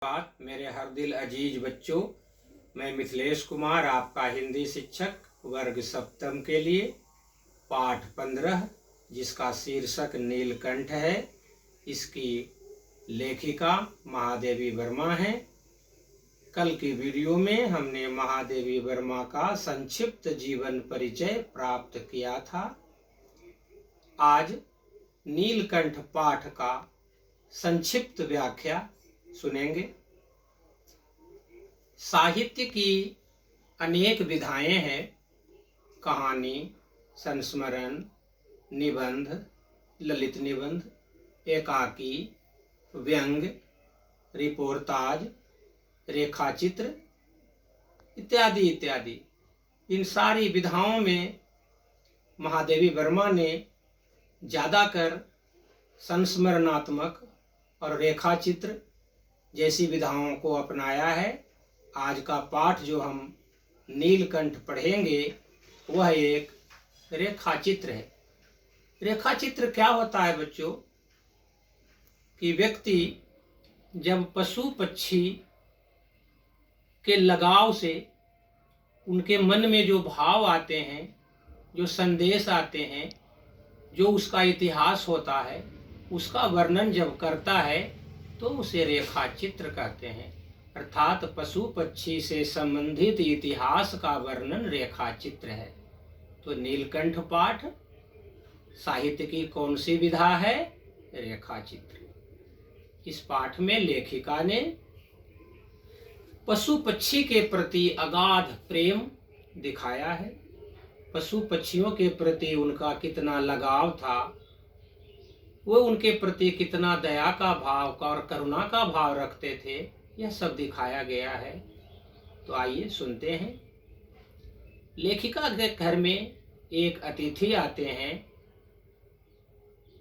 बात मेरे हर दिल अजीज बच्चों, मैं मिथिलेश कुमार आपका हिंदी शिक्षक वर्ग सप्तम के लिए पाठ 15 जिसका शीर्षक नीलकंठ है, इसकी लेखिका महादेवी वर्मा है। कल की वीडियो में हमने महादेवी वर्मा का संक्षिप्त जीवन परिचय प्राप्त किया था। आज नीलकंठ पाठ का संक्षिप्त व्याख्या सुनेंगे। साहित्य की अनेक विधाएं हैं। कहानी, संस्मरण, निबंध, ललित निबंध, एकाकी, व्यंग, रिपोर्ताज, रेखाचित्र इत्यादि इत्यादि। इन सारी विधाओं में महादेवी वर्मा ने ज़्यादातर संस्मरणात्मक और रेखाचित्र जैसी विधाओं को अपनाया है। आज का पाठ जो हम नीलकंठ पढ़ेंगे वह एक रेखाचित्र है। रेखाचित्र क्या होता है बच्चों कि व्यक्ति जब पशु पक्षी के लगाव से उनके मन में जो भाव आते हैं, जो संदेश आते हैं, जो उसका इतिहास होता है, उसका वर्णन जब करता है तो उसे रेखाचित्र कहते हैं। अर्थात पशु पक्षी से संबंधित इतिहास का वर्णन रेखाचित्र है। तो नीलकंठ पाठ साहित्य की कौन सी विधा है? रेखाचित्र। इस पाठ में लेखिका ने पशु पक्षी के प्रति अगाध प्रेम दिखाया है। पशु पक्षियों के प्रति उनका कितना लगाव था, वो उनके प्रति कितना दया का भाव और करुणा का भाव रखते थे, यह सब दिखाया गया है। तो आइए सुनते हैं। लेखिका के घर में एक अतिथि आते हैं।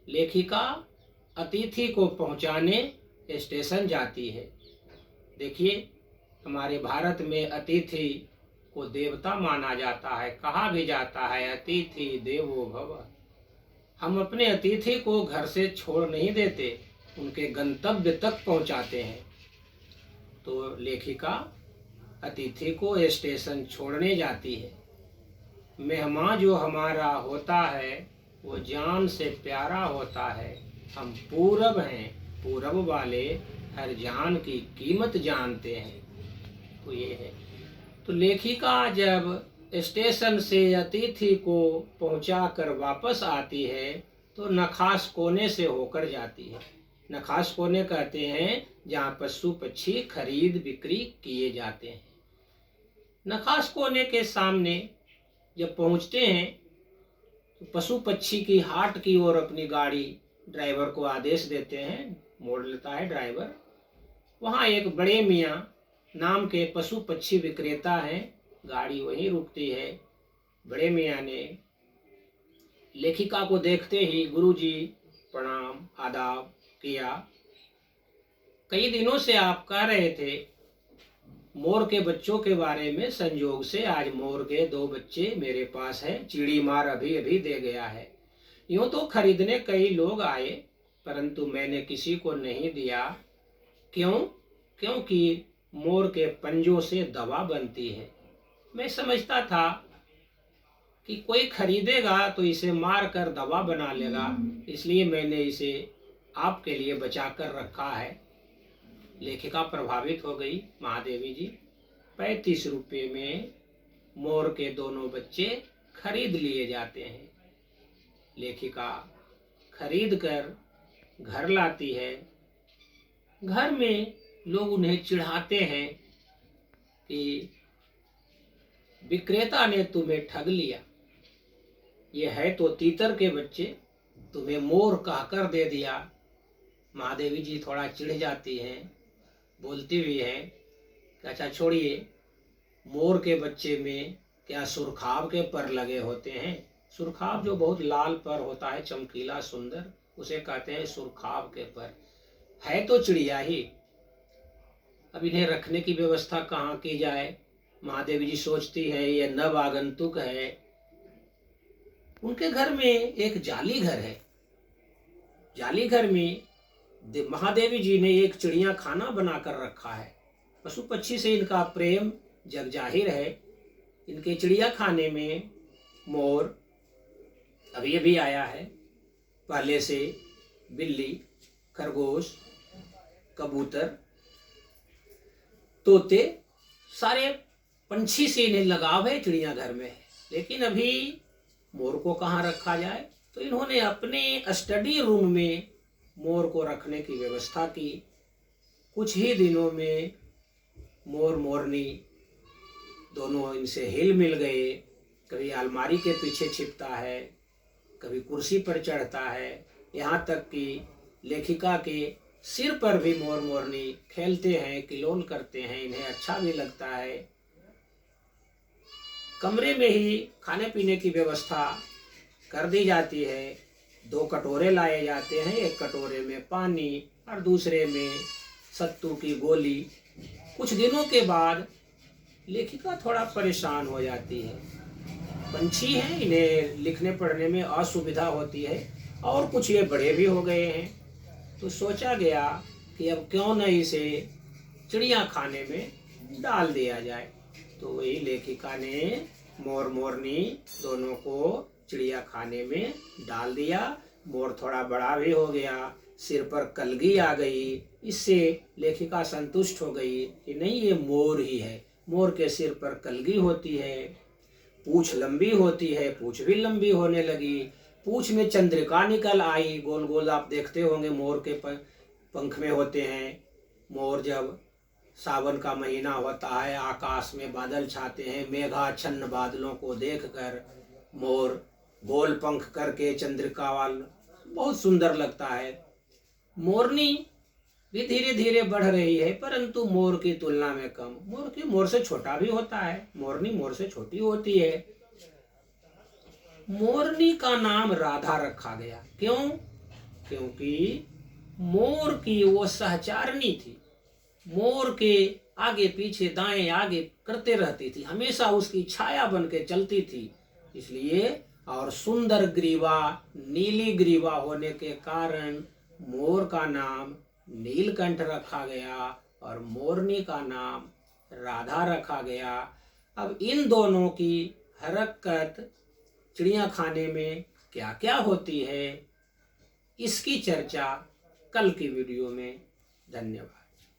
लेखिका अतिथि को पहुंचाने स्टेशन जाती है। देखिए, हमारे भारत में अतिथि को देवता माना जाता है। कहा भी जाता है अतिथि देवो भव। हम अपने अतिथि को घर से छोड़ नहीं देते, उनके गंतव्य तक पहुंचाते हैं। तो लेखिका अतिथि को स्टेशन छोड़ने जाती है। मेहमान जो हमारा होता है वो जान से प्यारा होता है। हम पूरब हैं, पूरब वाले हर जान की कीमत जानते हैं। तो ये है। तो लेखिका जब स्टेशन से अतिथि को पहुंचाकर वापस आती है तो नखास कोने से होकर जाती है। नखास कोने कहते हैं जहाँ पशु पक्षी खरीद बिक्री किए जाते हैं। नखास कोने के सामने जब पहुंचते हैं तो पशु पक्षी की हाट की ओर अपनी गाड़ी ड्राइवर को आदेश देते हैं। मोड़ लेता है ड्राइवर। वहाँ एक बड़े मियाँ नाम के पशु पक्षी विक्रेता हैं। गाड़ी वहीं रुकती है। बड़े मियाँ ने लेखिका को देखते ही गुरुजी प्रणाम आदाब किया। कई दिनों से आप कह रहे थे मोर के बच्चों के बारे में, संयोग से आज मोर के 2 बच्चे मेरे पास हैं। चिड़ी मार अभी अभी दे गया है। यूँ तो खरीदने कई लोग आए परंतु मैंने किसी को नहीं दिया। क्यों? क्योंकि मोर के पंजों से दवा बनती है। मैं समझता था कि कोई खरीदेगा तो इसे मार कर दवा बना लेगा, इसलिए मैंने इसे आपके लिए बचा कर रखा है। लेखिका प्रभावित हो गई। महादेवी जी 35 रुपये में मोर के दोनों बच्चे खरीद लिए जाते हैं। लेखिका खरीद कर घर लाती है। घर में लोग उन्हें चिढ़ाते हैं कि विक्रेता ने तुम्हें ठग लिया, ये है तो तीतर के बच्चे, तुम्हें मोर कहकर दे दिया। महादेवी जी थोड़ा चिढ़ जाती हैं, बोलती भी हैं कि अच्छा छोड़िए, मोर के बच्चे में क्या सुरखाब के पर लगे होते हैं? सुरखाब जो बहुत लाल पर होता है, चमकीला सुंदर, उसे कहते हैं सुरखाब के पर। है तो चिड़िया ही। अब इन्हें रखने की व्यवस्था कहाँ की जाए? महादेवी जी सोचती है ये नव आगंतुक है। उनके घर में एक जाली घर है। जाली घर में महादेवी जी ने एक चिड़िया खाना बनाकर रखा है। पशु पक्षी से इनका प्रेम जग जाहिर है। इनके चिड़िया खाने में मोर अभी अभी आया है, पहले से बिल्ली, खरगोश, कबूतर, तोते, सारे पंछी से इन्हें लगाव है, चिड़ियाघर में है। लेकिन अभी मोर को कहाँ रखा जाए, तो इन्होंने अपने स्टडी रूम में मोर को रखने की व्यवस्था की। कुछ ही दिनों में मोर मोरनी दोनों इनसे हिल मिल गए। कभी अलमारी के पीछे छिपता है, कभी कुर्सी पर चढ़ता है, यहाँ तक कि लेखिका के सिर पर भी मोर मोरनी खेलते हैं, किलोल करते हैं। इन्हें अच्छा भी लगता है। कमरे में ही खाने पीने की व्यवस्था कर दी जाती है। 2 कटोरे लाए जाते हैं, एक कटोरे में पानी और दूसरे में सत्तू की गोली। कुछ दिनों के बाद लेखिका थोड़ा परेशान हो जाती है। पंछी हैं, इन्हें लिखने पढ़ने में असुविधा होती है और कुछ ये बड़े भी हो गए हैं। तो सोचा गया कि अब क्यों न इसे चिड़िया खाने में डाल दिया जाए। तो वही लेखिका ने मोर मोरनी दोनों को चिड़िया खाने में डाल दिया। मोर थोड़ा बड़ा भी हो गया, सिर पर कलगी आ गई। इससे लेखिका संतुष्ट हो गई कि नहीं, ये मोर ही है। मोर के सिर पर कलगी होती है, पूंछ लंबी होती है, पूंछ भी लंबी होने लगी। पूंछ में चंद्रिका निकल आई, गोल गोल आप देखते होंगे मोर के पंख में होते हैं। मोर जब सावन का महीना होता है, आकाश में बादल छाते हैं, मेघाच्छन्न बादलों को देखकर मोर गोल पंख करके चंद्रिका वाल बहुत सुंदर लगता है। मोरनी भी धीरे धीरे बढ़ रही है, परंतु मोर की तुलना में कम। मोर से छोटा भी होता है, मोरनी मोर से छोटी होती है। मोरनी का नाम राधा रखा गया। क्यों? क्योंकि मोर की वो सहचारिणी थी। मोर के आगे पीछे दाएं आगे करते रहती थी, हमेशा उसकी छाया बन के चलती थी। इसलिए और सुंदर ग्रीवा, नीली ग्रीवा होने के कारण मोर का नाम नीलकंठ रखा गया और मोरनी का नाम राधा रखा गया। अब इन दोनों की हरकत चिड़िया खाने में क्या क्या होती है, इसकी चर्चा कल की वीडियो में। धन्यवाद।